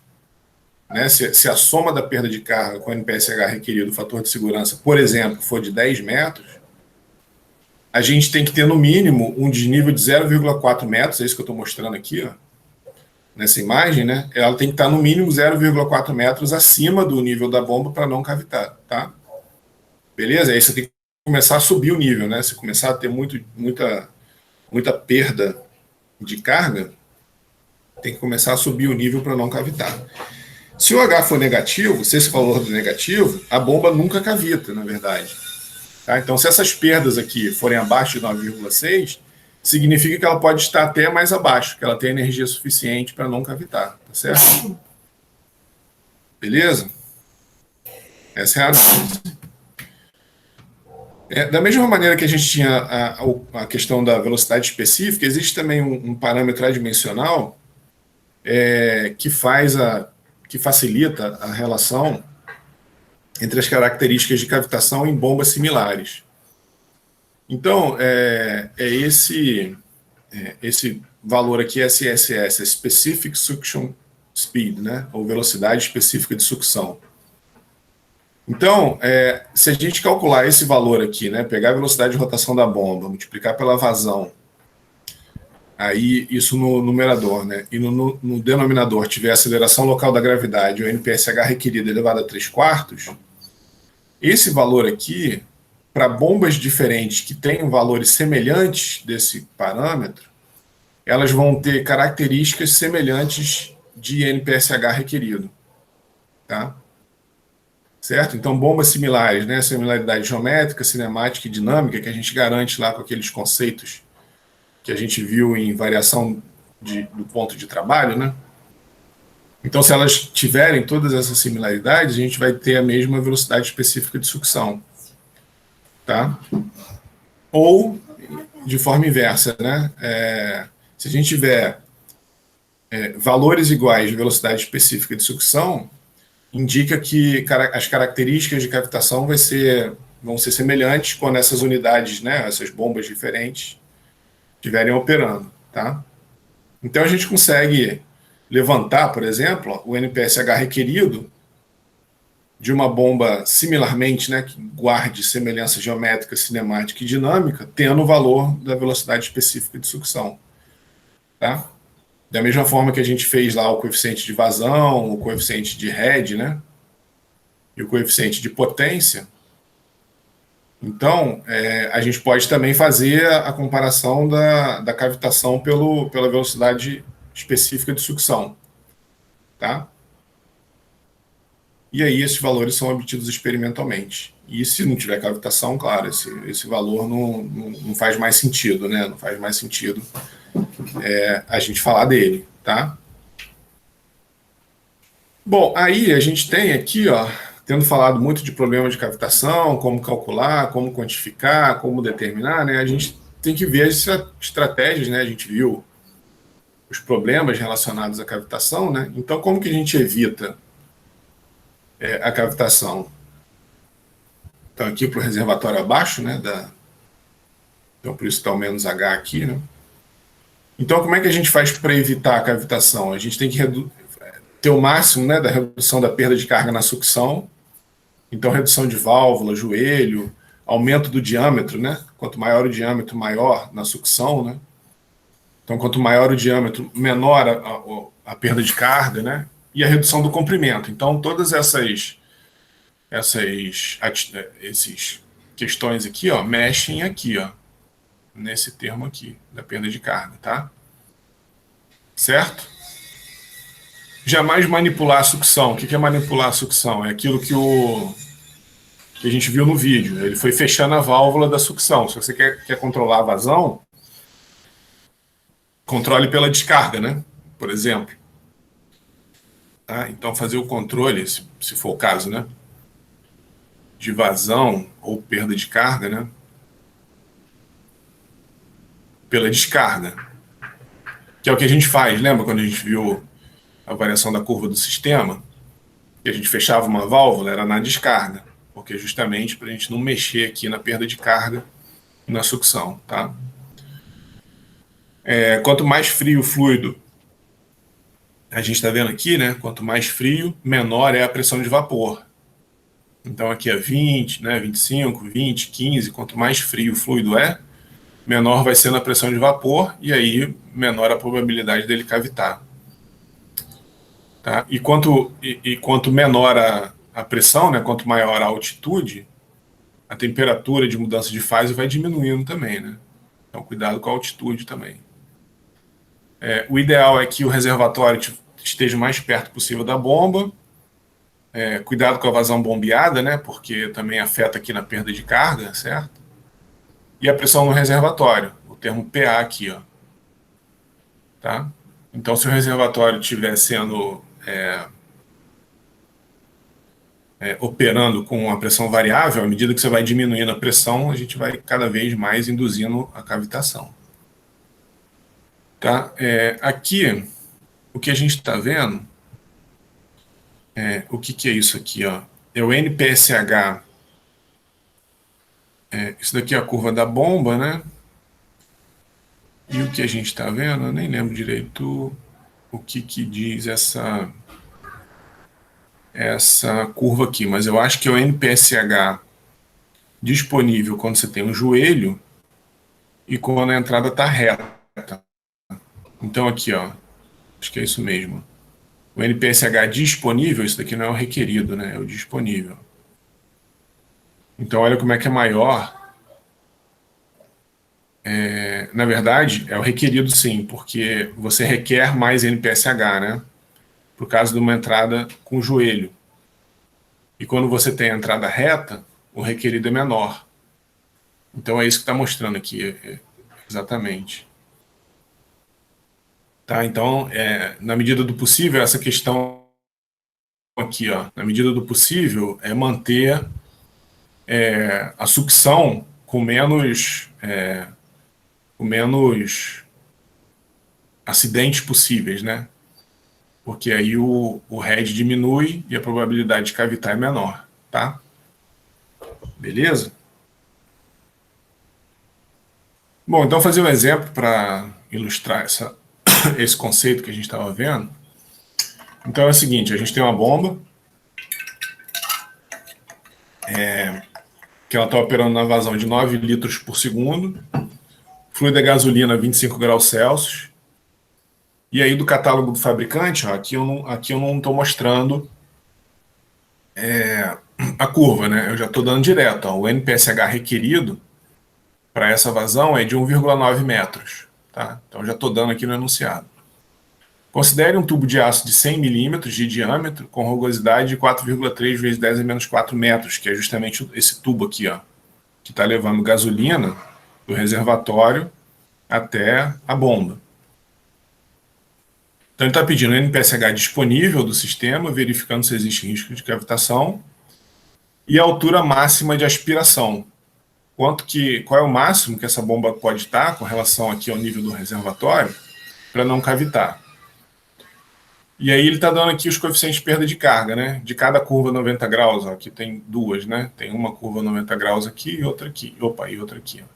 né, se a soma da perda de carga com o NPSH requerido, o fator de segurança, por exemplo, for de 10 metros, a gente tem que ter no mínimo um desnível de 0,4 metros, é isso que eu estou mostrando aqui, ó, nessa imagem, né? Ela tem que estar no mínimo 0,4 metros acima do nível da bomba para não cavitar, tá? Beleza? Aí você tem que começar a subir o nível, né? Se começar a ter muita perda de carga, tem que começar a subir o nível para não cavitar. Se o H for negativo, se esse valor for negativo, a bomba nunca cavita, na verdade. Tá? Então, se essas perdas aqui forem abaixo de 9,6, significa que ela pode estar até mais abaixo, que ela tem energia suficiente para não cavitar, tá certo? Beleza? Essa é a análise. Da mesma maneira que a gente tinha a questão da velocidade específica, existe também um parâmetro adimensional que facilita a relação entre as características de cavitação em bombas similares. Então, esse valor aqui, SSS, Specific Suction Speed, né? Ou velocidade específica de sucção. Então, se a gente calcular esse valor aqui, né, pegar a velocidade de rotação da bomba, multiplicar pela vazão, aí isso no numerador, né, e no denominador tiver a aceleração local da gravidade, o NPSH requerido elevado a 3/4, esse valor aqui, para bombas diferentes que tenham valores semelhantes desse parâmetro, elas vão ter características semelhantes de NPSH requerido. Tá? Certo? Então, bombas similares, né? Similaridade geométrica, cinemática e dinâmica, que a gente garante lá com aqueles conceitos que a gente viu em variação do ponto de trabalho, né? Então, se elas tiverem todas essas similaridades, a gente vai ter a mesma velocidade específica de sucção, tá? Ou de forma inversa, né? Se a gente tiver valores iguais de velocidade específica de sucção, indica que as características de cavitação vão ser semelhantes quando essas unidades, né, essas bombas diferentes, estiverem operando, tá? Então a gente consegue levantar, por exemplo, o NPSH requerido de uma bomba similarmente, né, que guarde semelhança geométrica, cinemática e dinâmica, tendo o valor da velocidade específica de sucção, tá? Da mesma forma que a gente fez lá o coeficiente de vazão, o coeficiente de head, né, e o coeficiente de potência. Então, a gente pode também fazer a comparação da cavitação pela velocidade específica de sucção, tá? E aí esses valores são obtidos experimentalmente. E se não tiver cavitação, claro, esse valor não faz mais sentido, né? Não faz mais sentido a gente falar dele, tá? Bom, aí a gente tem aqui, ó, tendo falado muito de problemas de cavitação, como calcular, como quantificar, como determinar, né? A gente tem que ver as estratégias, né? A gente viu os problemas relacionados à cavitação, né? Então, como que a gente evita a cavitação? Então, aqui para o reservatório abaixo, né? Então, por isso está o menos H aqui, né? Então, como é que a gente faz para evitar a cavitação? A gente tem que ter o máximo, né, da redução da perda de carga na sucção. Então, redução de válvula, joelho, aumento do diâmetro, né? Quanto maior o diâmetro, maior na sucção, né? Então, quanto maior o diâmetro, menor a perda de carga, né? E a redução do comprimento. Então, todas essas questões aqui, ó, mexem aqui, ó, nesse termo aqui, da perda de carga, tá? Certo? Jamais manipular a sucção. O que é manipular a sucção? É aquilo que a gente viu no vídeo. Ele foi fechando a válvula da sucção. Se você quer controlar a vazão, controle pela descarga, né? Por exemplo. Tá? Então, fazer o controle, se for o caso, né? De vazão ou perda de carga, né? Pela descarga. Que é o que a gente faz, lembra quando a gente viu a variação da curva do sistema? Que a gente fechava uma válvula, era na descarga. Porque justamente para a gente não mexer aqui na perda de carga e na sucção, tá? Quanto mais frio o fluido, a gente está vendo aqui, né? Quanto mais frio, menor é a pressão de vapor. Então aqui é 20, né? 25, 20, 15. Quanto mais frio o fluido menor vai ser a pressão de vapor e aí menor a probabilidade dele cavitar. Tá? E quanto menor a pressão, né? Quanto maior a altitude, a temperatura de mudança de fase vai diminuindo também, né? Então cuidado com a altitude também. O ideal é que o reservatório esteja o mais perto possível da bomba. Cuidado com a vazão bombeada, né? Porque também afeta aqui na perda de carga, certo? E a pressão no reservatório, o termo PA aqui, ó. Tá? Então, se o reservatório estiver sendo operando com uma pressão variável, à medida que você vai diminuindo a pressão, a gente vai cada vez mais induzindo a cavitação. Tá? Aqui, o que a gente está vendo, o que é isso aqui? Ó? É o NPSH. Isso daqui é a curva da bomba, né? E o que a gente está vendo, eu nem lembro direito o que diz essa curva aqui, mas eu acho que é o NPSH disponível quando você tem um joelho e quando a entrada está reta. Então aqui, ó, acho que é isso mesmo. O NPSH disponível, isso daqui não é o requerido, né? É o disponível. Então olha como é que é maior. Na verdade, é o requerido sim, porque você requer mais NPSH, né? Por causa de uma entrada com joelho. E quando você tem a entrada reta, o requerido é menor. Então é isso que está mostrando aqui, exatamente. Tá? Então, na medida do possível, essa questão aqui, ó, na medida do possível, é manter a sucção com menos acidentes possíveis, né? Porque aí o head diminui e a probabilidade de cavitar é menor, tá? Beleza? Bom, então fazer um exemplo para ilustrar esse conceito que a gente estava vendo. Então é o seguinte, a gente tem uma bomba que ela está operando na vazão de 9 litros por segundo, fluido é gasolina a 25 graus Celsius, e aí do catálogo do fabricante, ó, aqui eu não estou mostrando a curva, né? Eu já estou dando direto. Ó, o NPSH requerido para essa vazão é de 1,9 metros. Tá? Então já estou dando aqui no enunciado. Considere um tubo de aço de 100 milímetros de diâmetro com rugosidade de 4,3 vezes 10 a menos 4 metros, que é justamente esse tubo aqui, ó, que está levando gasolina do reservatório até a bomba. Então ele está pedindo o NPSH disponível do sistema, verificando se existe risco de cavitação, e a altura máxima de aspiração. Qual é o máximo que essa bomba pode estar com relação aqui ao nível do reservatório para não cavitar. E aí ele está dando aqui os coeficientes de perda de carga, né? De cada curva 90 graus, ó, aqui tem duas, né? Tem uma curva 90 graus aqui e outra aqui. Opa, e outra aqui. Ó.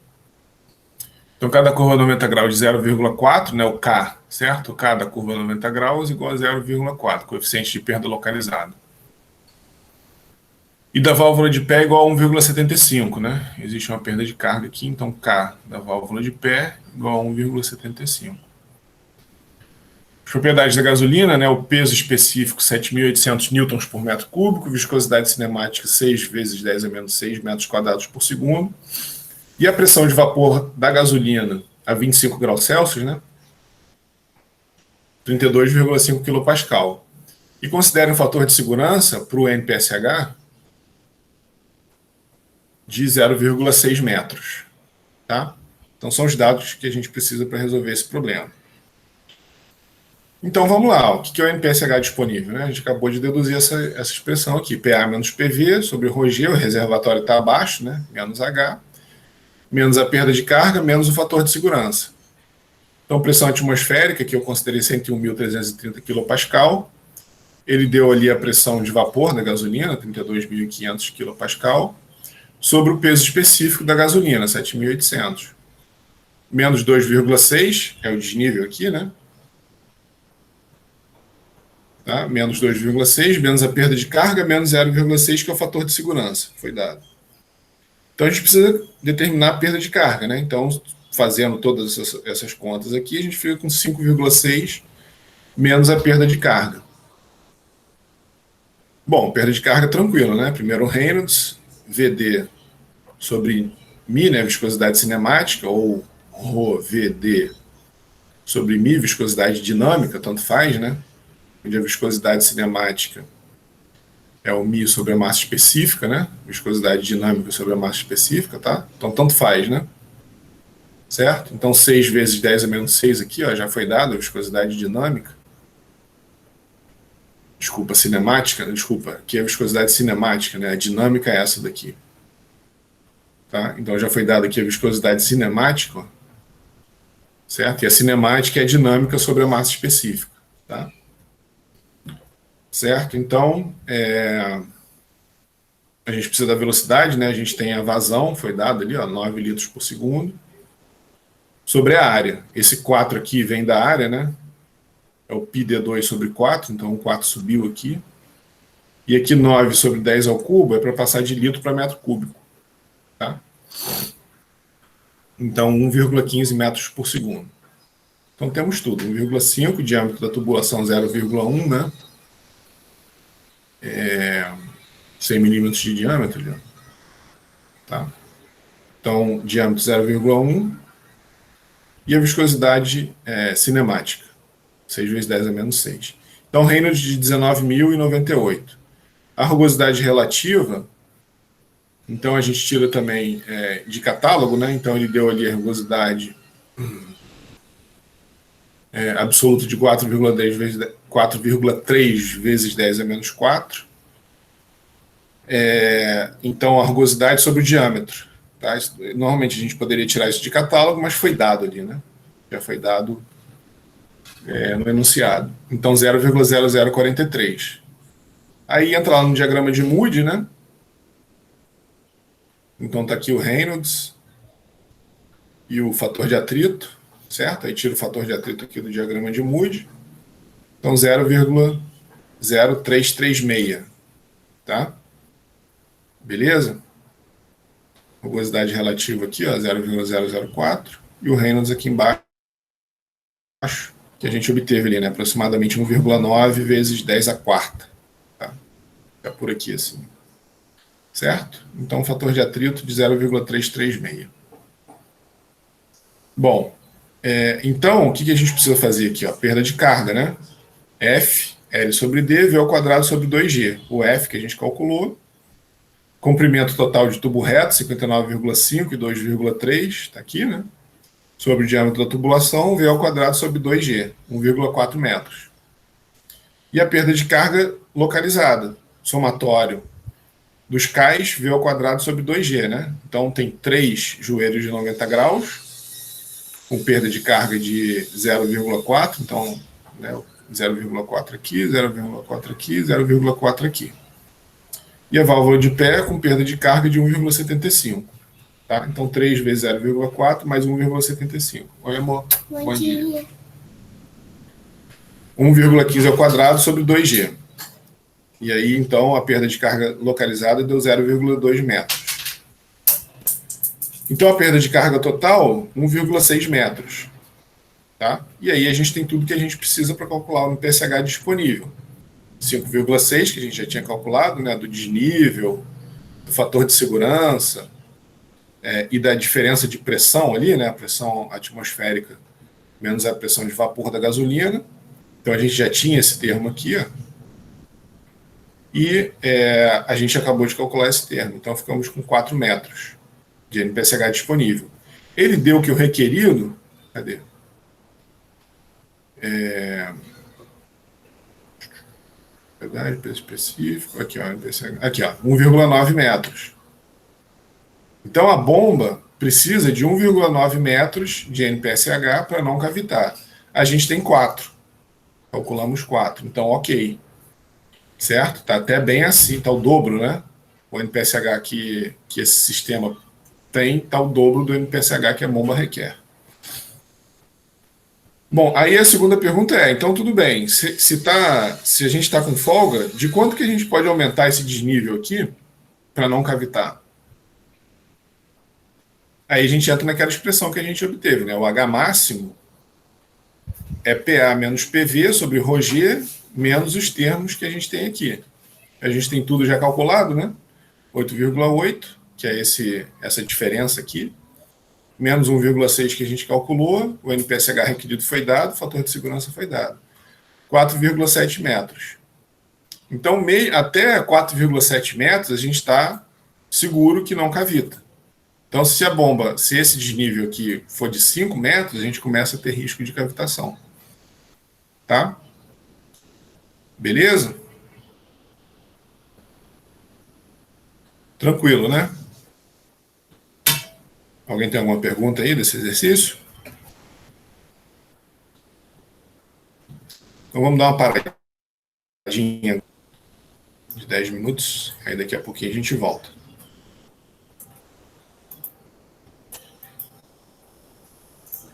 Então cada curva 90 graus de 0,4, né? O K, certo? O K da curva 90 graus igual a 0,4, coeficiente de perda localizado. E da válvula de pé igual a 1,75, né? Existe uma perda de carga aqui, então K da válvula de pé igual a 1,75. As propriedades da gasolina, né? O peso específico 7.800 newtons por metro cúbico, viscosidade cinemática 6 vezes 10 a menos 6 metros quadrados por segundo. E a pressão de vapor da gasolina a 25 graus Celsius, né? 32,5 kPa. E considere um fator de segurança para o NPSH de 0,6 metros. Tá? Então são os dados que a gente precisa para resolver esse problema. Então vamos lá, o que é o NPSH disponível? Né? A gente acabou de deduzir essa expressão aqui, PA menos PV sobre ρg, o reservatório está abaixo, né? Menos H, menos a perda de carga, menos o fator de segurança. Então pressão atmosférica, que eu considerei 101.330 kPa, ele deu ali a pressão de vapor da gasolina, 32.500 kPa, sobre o peso específico da gasolina, 7.800. Menos 2,6 é o desnível aqui, né? Tá? Menos 2,6, menos a perda de carga, menos 0,6, que é o fator de segurança, foi dado. Então a gente precisa determinar a perda de carga, né? Então, fazendo todas essas contas aqui, a gente fica com 5,6 menos a perda de carga. Bom, perda de carga tranquilo, né? Primeiro Reynolds, VD sobre μ, né? Viscosidade cinemática, ou ρVD sobre μ, viscosidade dinâmica, tanto faz, né? Onde a viscosidade cinemática é o μ sobre a massa específica, né? Viscosidade dinâmica sobre a massa específica, tá? Então, tanto faz, né? Certo? Então, 6 vezes 10 a menos 6 aqui, ó, já foi dado a viscosidade dinâmica. Desculpa, cinemática. Desculpa, aqui é a viscosidade cinemática, né? A dinâmica é essa daqui. Tá? Então, já foi dado aqui a viscosidade cinemática, ó, certo? E a cinemática é a dinâmica sobre a massa específica, tá? Certo? Então, a gente precisa da velocidade, né? A gente tem a vazão, foi dado ali, ó, 9 litros por segundo. Sobre a área, esse 4 aqui vem da área, né? É o πd2 sobre 4, então o 4 subiu aqui. E aqui 9 sobre 10 ao cubo é para passar de litro para metro cúbico. Tá? Então 1,15 metros por segundo. Então temos tudo, 1,5, diâmetro da tubulação 0,1, né? 100 milímetros de diâmetro. Ali, tá? Então, diâmetro 0,1 e a viscosidade cinemática, 6 vezes 10 a menos 6. Então, Reynolds de 19.098. A rugosidade relativa, então a gente tira também de catálogo, né? Então ele deu ali a rugosidade absoluto de 4,3 vezes 10 a menos 4. Então, a rugosidade sobre o diâmetro. Tá? Normalmente a gente poderia tirar isso de catálogo, mas foi dado ali, né? Já foi dado no enunciado. Então, 0,0043. Aí entra lá no diagrama de Moody, né? Então está aqui o Reynolds e o fator de atrito, certo? Aí tira o fator de atrito aqui do diagrama de Moody. Então 0,0336, tá? Beleza? Rugosidade relativa aqui, ó, 0,004. E o Reynolds aqui embaixo, que a gente obteve ali, né? Aproximadamente 1,9 vezes 10 a quarta. Tá? Fica por aqui assim. Certo? Então, fator de atrito de 0,336. Bom, então, o que a gente precisa fazer aqui? Ó? Perda de carga, né? F, L sobre D, V ao quadrado sobre 2G. O F que a gente calculou. Comprimento total de tubo reto, 59,5 e 2,3, está aqui, né? Sobre o diâmetro da tubulação, V ao quadrado sobre 2G, 1,4 metros. E a perda de carga localizada, somatório dos cais, V ao quadrado sobre 2G, né? Então tem 3 joelhos de 90 graus, com perda de carga de 0,4, então, né, 0,4 aqui, 0,4 aqui, 0,4 aqui. E a válvula de pé com perda de carga de 1,75. Tá? Então, 3 vezes 0,4 mais 1,75. Oi, amor. Bom dia. 1,15 ao quadrado sobre 2G. E aí, então, a perda de carga localizada deu 0,2 metros. Então, a perda de carga total, 1,6 metros. Tá? E aí a gente tem tudo que a gente precisa para calcular o PSH disponível. 5,6, que a gente já tinha calculado, né, do desnível, do fator de segurança e da diferença de pressão ali, né, a pressão atmosférica menos a pressão de vapor da gasolina. Então a gente já tinha esse termo aqui, ó, e a gente acabou de calcular esse termo. Então ficamos com 4 metros de NPSH disponível. Ele deu que o requerido, cadê? Verdade, preço específico, aqui ó, NPSH, aqui ó, 1,9 metros. Então a bomba precisa de 1,9 metros de NPSH para não cavitar. A gente tem 4. Calculamos 4. Então, ok. Certo? Está até bem assim, está o dobro, né? O NPSH que esse sistema tem está o dobro do NPSH que a bomba requer. Bom, aí a segunda pergunta então tudo bem, se a gente está com folga, de quanto que a gente pode aumentar esse desnível aqui para não cavitar? Aí a gente entra naquela expressão que a gente obteve, né? O H máximo é PA menos PV sobre ρg menos os termos que a gente tem aqui. A gente tem tudo já calculado, né? 8,8, que é essa diferença aqui, menos 1,6 que a gente calculou, o NPSH requerido foi dado, o fator de segurança foi dado. 4,7 metros. Então, até 4,7 metros, a gente está seguro que não cavita. Então, se esse desnível aqui for de 5 metros, a gente começa a ter risco de cavitação. Tá? Beleza? Tranquilo, né? Alguém tem alguma pergunta aí desse exercício? Então vamos dar uma paradinha de 10 minutos, aí daqui a pouquinho a gente volta.